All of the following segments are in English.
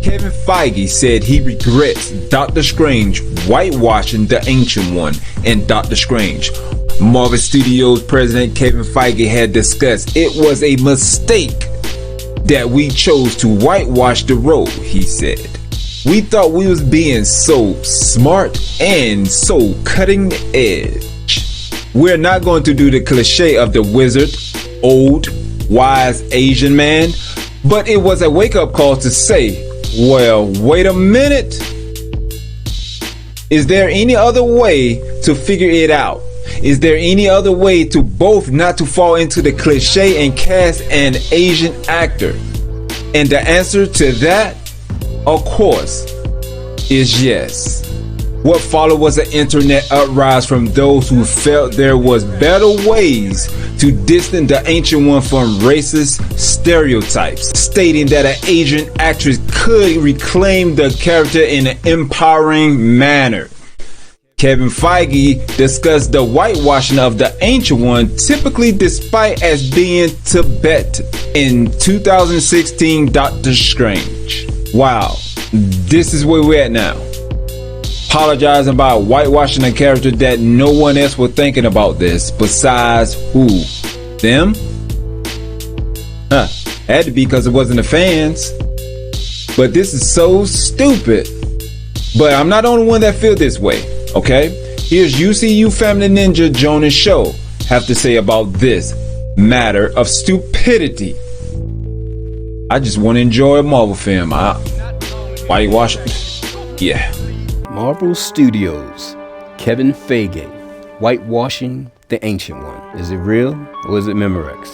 Kevin Feige said he regrets Doctor Strange whitewashing the Ancient One in Doctor Strange. Marvel Studios president Kevin Feige had discussed it was a mistake that we chose to whitewash the role, he said. We thought we was being so smart and so cutting edge. We're not going to do the cliche of the wizard, old, wise Asian man, but it was a wake-up call to say, well, wait a minute. Is there any other way to figure it out? Is there any other way to both not to fall into the cliche and cast an Asian actor? And the answer to that, of course, is yes. What followed was an internet uprise from those who felt there was better ways to distance the Ancient One from racist stereotypes, stating that an Asian actress could reclaim the character in an empowering manner. Kevin Feige discussed the whitewashing of the Ancient One, typically despite as being Tibetan, in 2016 Doctor Strange. Wow, this is where we're at now. Apologizing about whitewashing a character that no one else was thinking about this besides who? Them? Had to be because it wasn't the fans. But this is so stupid. But I'm not the only one that feel this way, okay? Here's UCU Family Ninja JoninSho have to say about this matter of stupidity. I just want to enjoy a Marvel film. Whitewash? Yeah. Marvel Studios, Kevin Feige, whitewashing the Ancient One. Is it real or is it Memorex?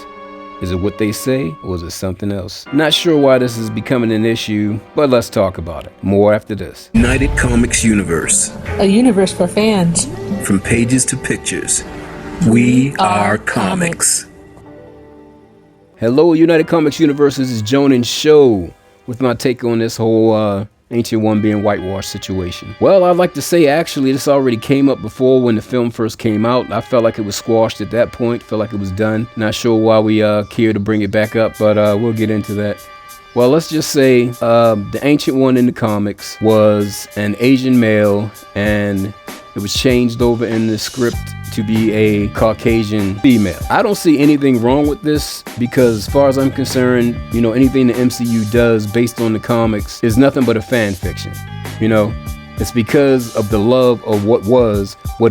Is it what they say or is it something else? Not sure why this is becoming an issue, but let's talk about it. More after this. UnitedComicsUniverse. A universe for fans. From pages to pictures, we are comics. Hello, UnitedComicsUniverse. This is JoninSho with my take on this whole Ancient One being whitewashed situation. Well, I'd like to say actually this already came up before when the film first came out. I felt like it was squashed at that point, felt like it was done. Not sure why we care to bring it back up, but we'll get into that. Well, let's just say the Ancient One in the comics was an Asian male, and it was changed over in the script to be a Caucasian female. I don't see anything wrong with this because as far as I'm concerned, you know, anything the MCU does based on the comics is nothing but a fan fiction. You know, it's because of the love of what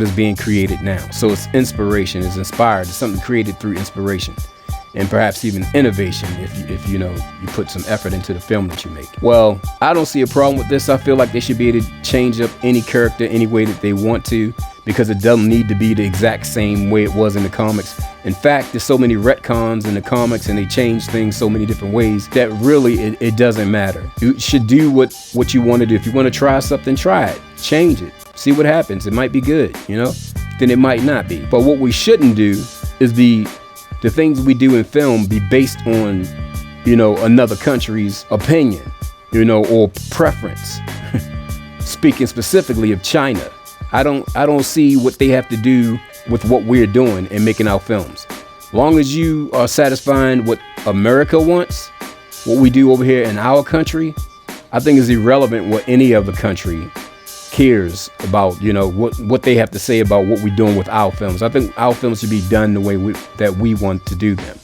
is being created now. So it's inspiration, it's inspired, it's something created through inspiration. And perhaps even innovation if you know you put some effort into the film that you make. Well, I don't see a problem with this. I feel like they should be able to change up any character any way that they want to, because it doesn't need to be the exact same way it was in the comics. In fact, there's so many retcons in the comics and they change things so many different ways that really it doesn't matter. You should do what you want to do. If you want to try something, try it, change it, see what happens. It might be good, you know, then it might not be. But what we shouldn't do is the things we do in film be based on, you know, another country's opinion, you know, or preference. Speaking specifically of China, I don't see what they have to do with what we're doing and making our films. Long as you are satisfying what America wants, what we do over here in our country, I think is irrelevant what any other country cares about, you know, what they have to say about what we're doing with our films. I think our films should be done the way that we want to do them.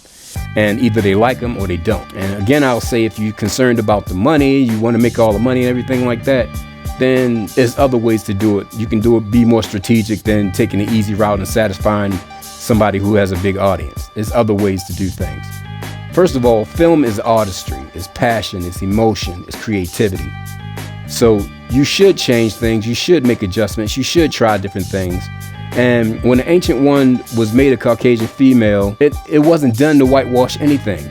And either they like them or they don't. And again, I'll say if you're concerned about the money, you want to make all the money and everything like that, then there's other ways to do it. You can do it, be more strategic than taking the easy route and satisfying somebody who has a big audience. There's other ways to do things. First of all, film is artistry, it's passion, it's emotion, it's creativity. So you should change things, you should make adjustments, you should try different things. And when the Ancient One was made a Caucasian female, it wasn't done to whitewash anything.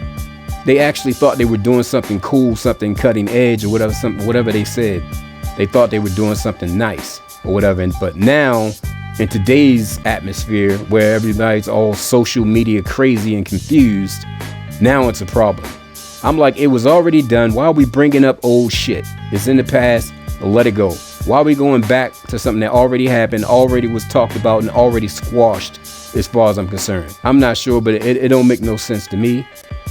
They actually thought they were doing something cool, something cutting edge or whatever they said. They thought they were doing something nice or whatever. But now, in today's atmosphere where everybody's all social media crazy and confused, now it's a problem. I'm like, it was already done. Why are we bringing up old shit? It's in the past. Let it go. Why are we going back to something that already happened, already was talked about, and already squashed as far as I'm concerned? I'm not sure, but it don't make no sense to me.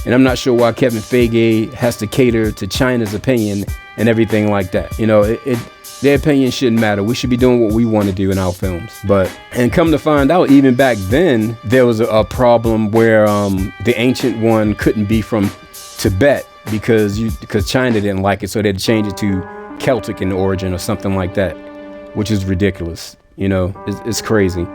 And I'm not sure why Kevin Feige has to cater to China's opinion and everything like that. You know, their opinion shouldn't matter. We should be doing what we want to do in our films. And come to find out, even back then, there was a problem where the Ancient One couldn't be from Tibet because China didn't like it, so they had to change it to Celtic in origin or something like that, which is ridiculous. You know, it's crazy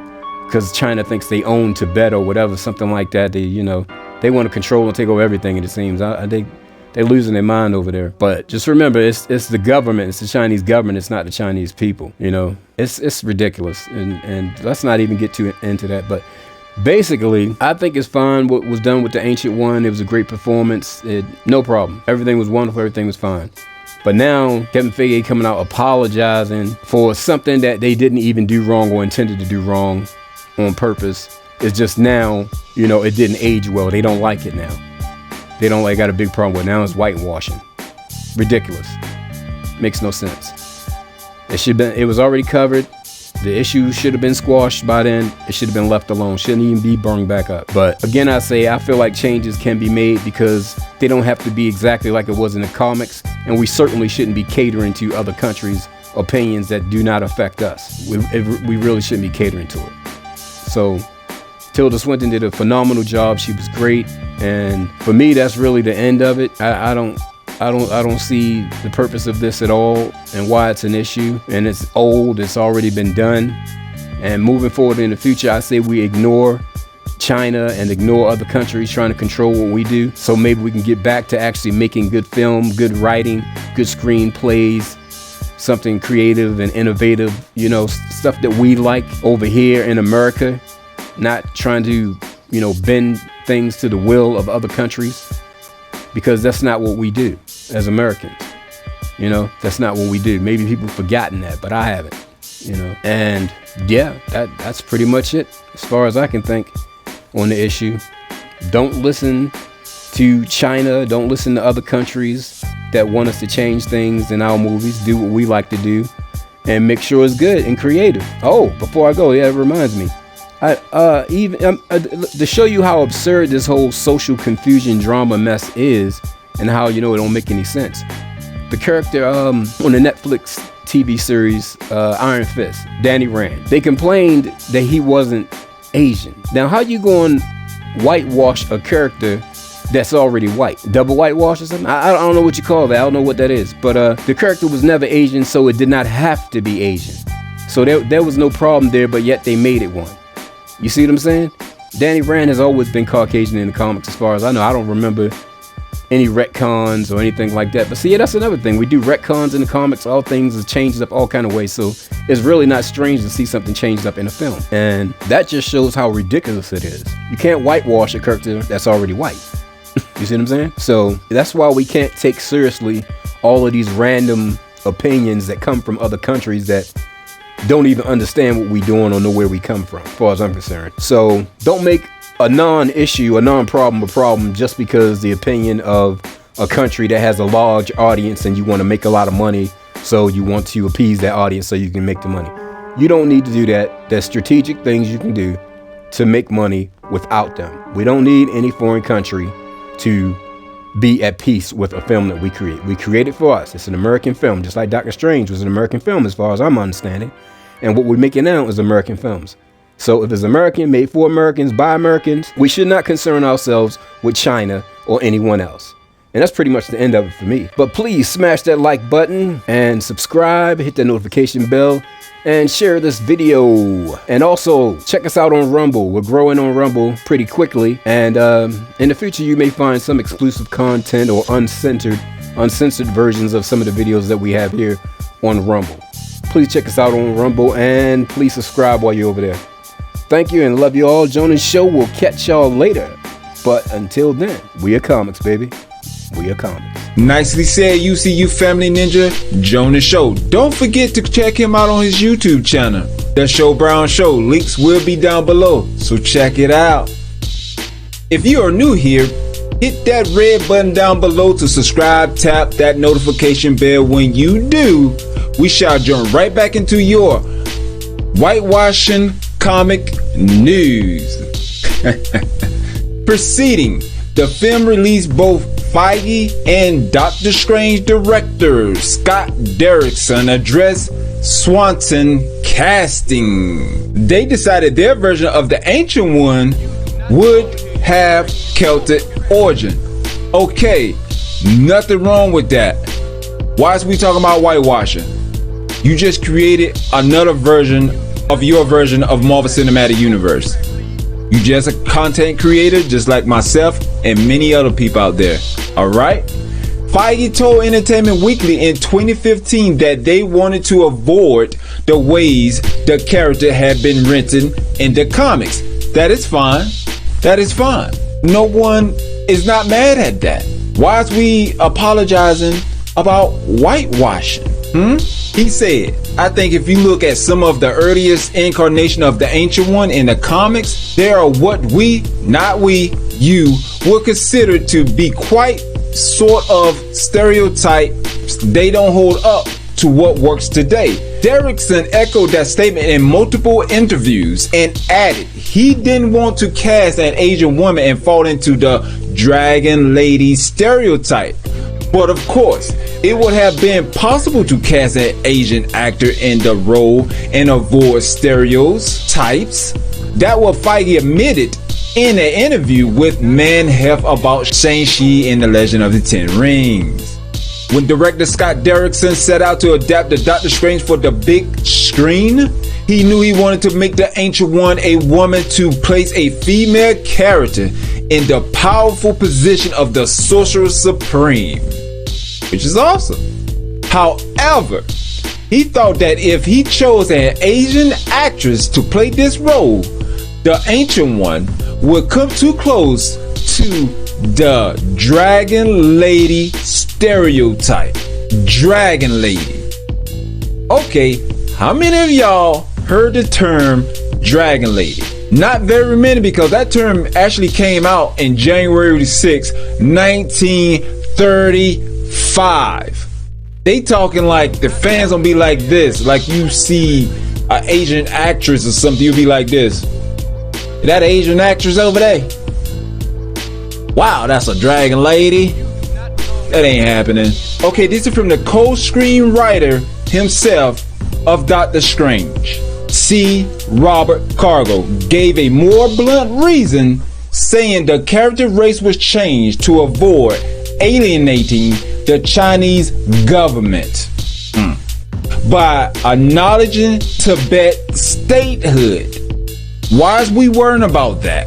because China thinks they own Tibet or whatever, something like that. They want to control and take over everything, it seems. They're losing their mind over there. But just remember, it's the government. It's the Chinese government. It's not the Chinese people. You know, it's ridiculous. And let's not even get into that. But basically, I think it's fine what was done with the Ancient One. It was a great performance. No problem. Everything was wonderful. Everything was fine. But now Kevin Feige coming out apologizing for something that they didn't even do wrong or intended to do wrong on purpose. It's just now, you know, it didn't age well. They don't like it now. They got a big problem with it. Now it's whitewashing. Ridiculous. Makes no sense. It was already covered. The issue should have been squashed by then. It should have been left alone. Shouldn't even be brought back up. But again, I feel like changes can be made because they don't have to be exactly like it was in the comics. And we certainly shouldn't be catering to other countries' opinions that do not affect us. We really shouldn't be catering to it. So Tilda Swinton did a phenomenal job. She was great. And for me, that's really the end of it. I don't see the purpose of this at all and why it's an issue. And it's old. It's already been done. And moving forward in the future, I say we ignore China and ignore other countries trying to control what we do. So maybe we can get back to actually making good film, good writing, good screenplays, something creative and innovative, you know, stuff that we like over here in America, not trying to, you know, bend things to the will of other countries, because that's not what we do as Americans. You know, that's not what we do. Maybe people have forgotten that, but I haven't, you know. And yeah, that's pretty much it as far as I can think on the issue. Don't listen to China. Don't listen to other countries that want us to change things in our movies. Do what we like to do and make sure it's good and creative. Oh, before I go, yeah, it reminds me. To show you how absurd this whole social confusion drama mess is and how, you know, it don't make any sense. The character on the Netflix TV series Iron Fist, Danny Rand, they complained that he wasn't Asian. Now, how you going to whitewash a character that's already white? Double whitewash or something? I don't know what you call that. I don't know what that is. But the character was never Asian, so it did not have to be Asian. So there was no problem there, but yet they made it one. You see what I'm saying? Danny Rand has always been Caucasian in the comics as far as I know. I don't remember any retcons or anything like that. But see, yeah, that's another thing. We do retcons in the comics. All things are changed up all kind of ways. So it's really not strange to see something changed up in a film. And that just shows how ridiculous it is. You can't whitewash a character that's already white. You see what I'm saying? So that's why we can't take seriously all of these random opinions that come from other countries that don't even understand what we're doing or know where we come from, as far as I'm concerned. So don't make a non-issue, a non-problem, a problem just because the opinion of a country that has a large audience and you want to make a lot of money, so you want to appease that audience so you can make the money. You don't need to do that. There's strategic things you can do to make money without them. We don't need any foreign country to be at peace with a film that we create. We create it for us. It's an American film, just like Doctor Strange was an American film as far as I'm understanding. And what we're making now is American films. So if it's American, made for Americans, by Americans, we should not concern ourselves with China or anyone else. And that's pretty much the end of it for me. But please smash that like button and subscribe, hit that notification bell, and share this video. And also check us out on Rumble. We're growing on Rumble pretty quickly. And in the future, you may find some exclusive content or uncensored versions of some of the videos that we have here on Rumble. Please check us out on Rumble and please subscribe while you're over there. Thank you and love you all. JoninSho will catch y'all later. But until then, we are comics, baby. We are comics. Nicely said, UCU Family Ninja, JoninSho. Don't forget to check him out on his YouTube channel, The Show Brown Show. Links will be down below, so check it out. If you are new here, hit that red button down below to subscribe. Tap that notification bell. When you do, we shall jump right back into your whitewashing comic news. Proceeding, the film released both Feige and Doctor Strange director Scott Derrickson addressed Swanson casting. They decided their version of the Ancient One would have Celtic origin. Okay, nothing wrong with that. Why is we talking about whitewashing? You just created another version of your version of Marvel Cinematic Universe. You just a content creator just like myself and many other people out there. Alright? Feige told Entertainment Weekly in 2015 that they wanted to avoid the ways the character had been written in the comics. That is fine. That is fine. No one is not mad at that. Why is we apologizing about whitewashing? He said, I think if you look at some of the earliest incarnation of the Ancient One in the comics, they are what you would consider to be quite sort of stereotypes. They don't hold up to what works today. Derrickson echoed that statement in multiple interviews and added he didn't want to cast an Asian woman and fall into the dragon lady stereotype. But of course, it would have been possible to cast an Asian actor in the role and avoid stereotypes. That what Feige admitted in an interview with Man Health about Shang-Chi and the Legend of the Ten Rings. When director Scott Derrickson set out to adapt the Doctor Strange for the big screen, he knew he wanted to make the Ancient One a woman to place a female character in the powerful position of the Sorcerer Supreme, which is awesome. However, he thought that if he chose an Asian actress to play this role, the Ancient One would come too close to the Dragon Lady stereotype. Dragon Lady. Okay, how many of y'all heard the term Dragon Lady? Not very many, because that term actually came out in January 6, 1935. They talking like the fans gonna be like this, like you see an Asian actress or something, you'll be like this. Is that an Asian actress over there? Wow, that's a dragon lady. That ain't happening. Okay, this is from the co-screenwriter himself of Doctor Strange. C. Robert Cargill gave a more blunt reason, saying the character race was changed to avoid alienating the Chinese government by acknowledging Tibet statehood. Why is we worrying about that?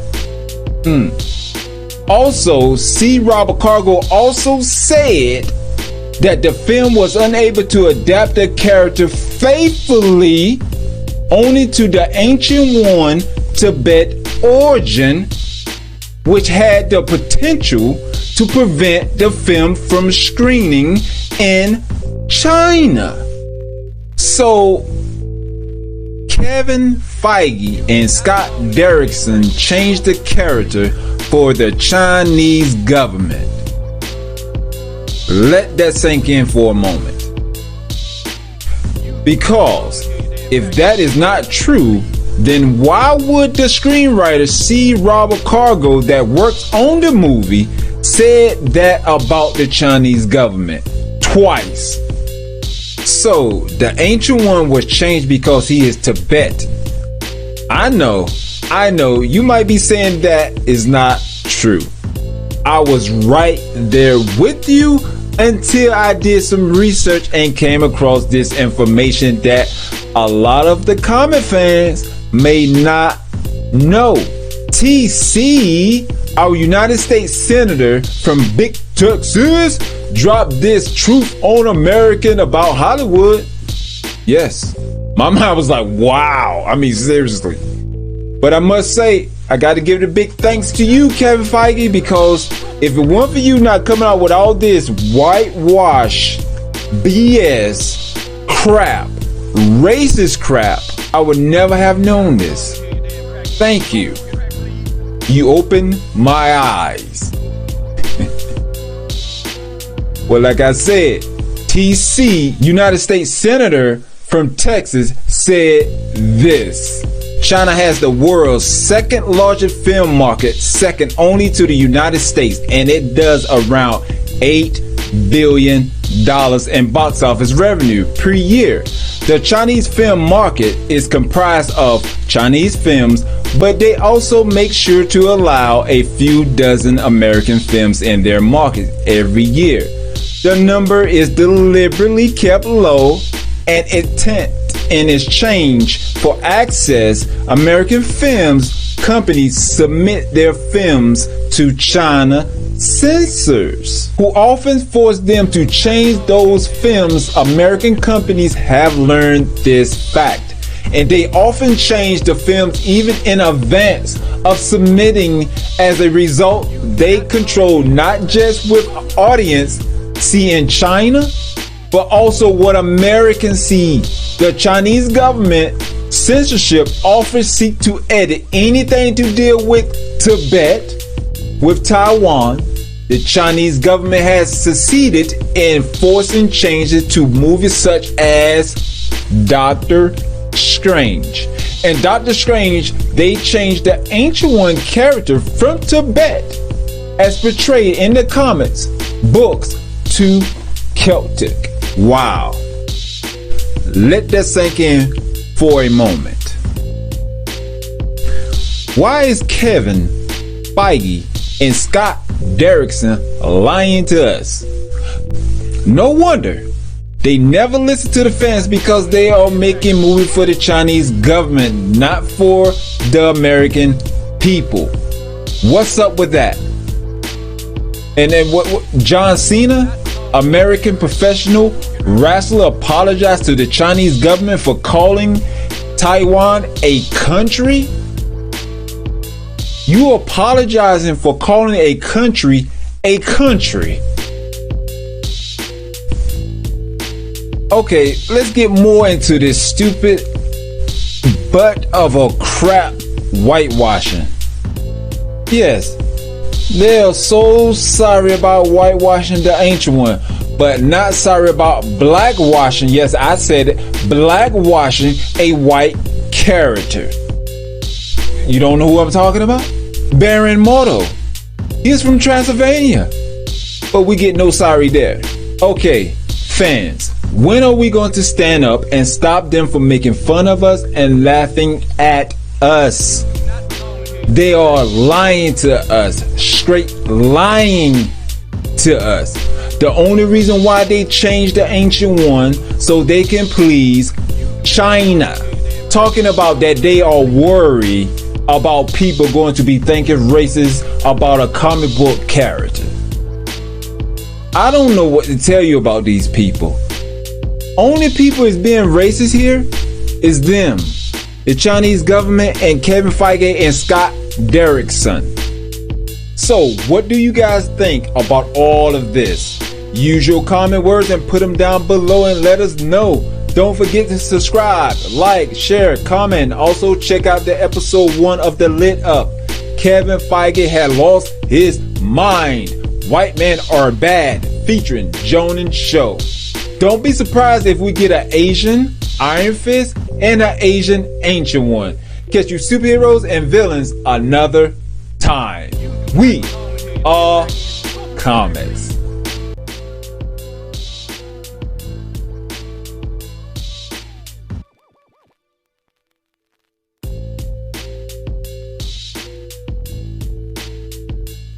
Also, C. Robert Cargill also said that the film was unable to adapt the character faithfully only to the Ancient One Tibet origin, which had the potential to prevent the film from screening in China. So, Kevin Feige and Scott Derrickson changed the character for the Chinese government. Let that sink in for a moment. Because if that is not true, then why would the screenwriter C. Robert Cargill that works on the movie said that about the Chinese government twice? So the Ancient One was changed because he is Tibetan. I know, you might be saying that is not true. I was right there with you until I did some research and came across this information that a lot of the comic fans may not know. TC, our United States Senator from Big Texas, dropped this truth on American about Hollywood. Yes, my mind was like, wow. I mean, seriously. But I must say, I got to give the big thanks to you, Kevin Feige, because if it weren't for you not coming out with all this whitewash, BS, crap, racist crap, I would never have known this. Thank you. You opened my eyes. Well, like I said, TC, United States Senator from Texas, said this. China has the world's second largest film market, second only to the United States, and it does around $8 billion in box office revenue per year. The Chinese film market is comprised of Chinese films, but they also make sure to allow a few dozen American films in their market every year. The number is deliberately kept low and intent in exchange for access. American films companies submit their films to China censors, who often force them to change those films. American companies have learned this fact, and they often change the films even in advance of submitting. As a result, they control not just what audience see in China, but also what Americans see. The Chinese government censorship often seek to edit anything to deal with Tibet. With Taiwan, the Chinese government has succeeded in forcing changes to movies such as Doctor Strange. In Doctor Strange, they changed the Ancient One character from Tibet, as portrayed in the comics books, to Celtic. Wow. Let that sink in for a moment. Why is Kevin Feige and Scott Derrickson lying to us? No wonder they never listen to the fans, because they are making movies for the Chinese government, not for the American people. What's up with that? And then what John Cena, American professional wrestler, apologized to the Chinese government for calling Taiwan a country? You apologizing for calling a country a country? Okay, let's get more into this stupid butt of a crap whitewashing. Yes, they are so sorry about whitewashing the Ancient One, but not sorry about blackwashing. Yes, I said it. Blackwashing a white character. You don't know who I'm talking about? Baron Mordo. He's from Transylvania. But we get no sorry there. Okay, fans, when are we going to stand up and stop them from making fun of us and laughing at us? They are lying to us, straight lying to us. The only reason why they changed the Ancient One so they can please China. Talking about that they are worried about people going to be thinking racist about a comic book character. I don't know what to tell you about these people. Only people is being racist here is them, the Chinese government, and Kevin Feige and Scott Derrickson. So what do you guys think about all of this? Use your comment words and put them down below and let us know. Don't forget to subscribe, like, share, comment. Also check out the episode 1 of The Lit Up. Kevin Feige had lost his mind. White men are bad, featuring JoninSho. Don't be surprised if we get an Asian Iron Fist and an Asian Ancient One. Catch you superheroes and villains another time. We are comics.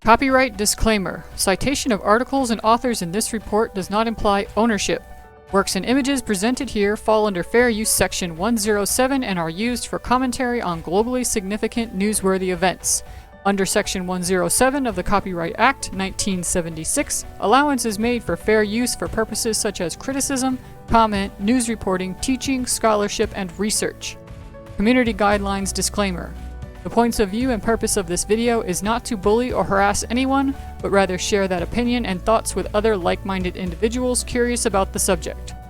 Copyright disclaimer. Citation of articles and authors in this report does not imply ownership. Works and images presented here fall under Fair Use Section 107 and are used for commentary on globally significant newsworthy events. Under Section 107 of the Copyright Act 1976, allowance is made for fair use for purposes such as criticism, comment, news reporting, teaching, scholarship, and research. Community Guidelines Disclaimer. The points of view and purpose of this video is not to bully or harass anyone, but rather share that opinion and thoughts with other like-minded individuals curious about the subject.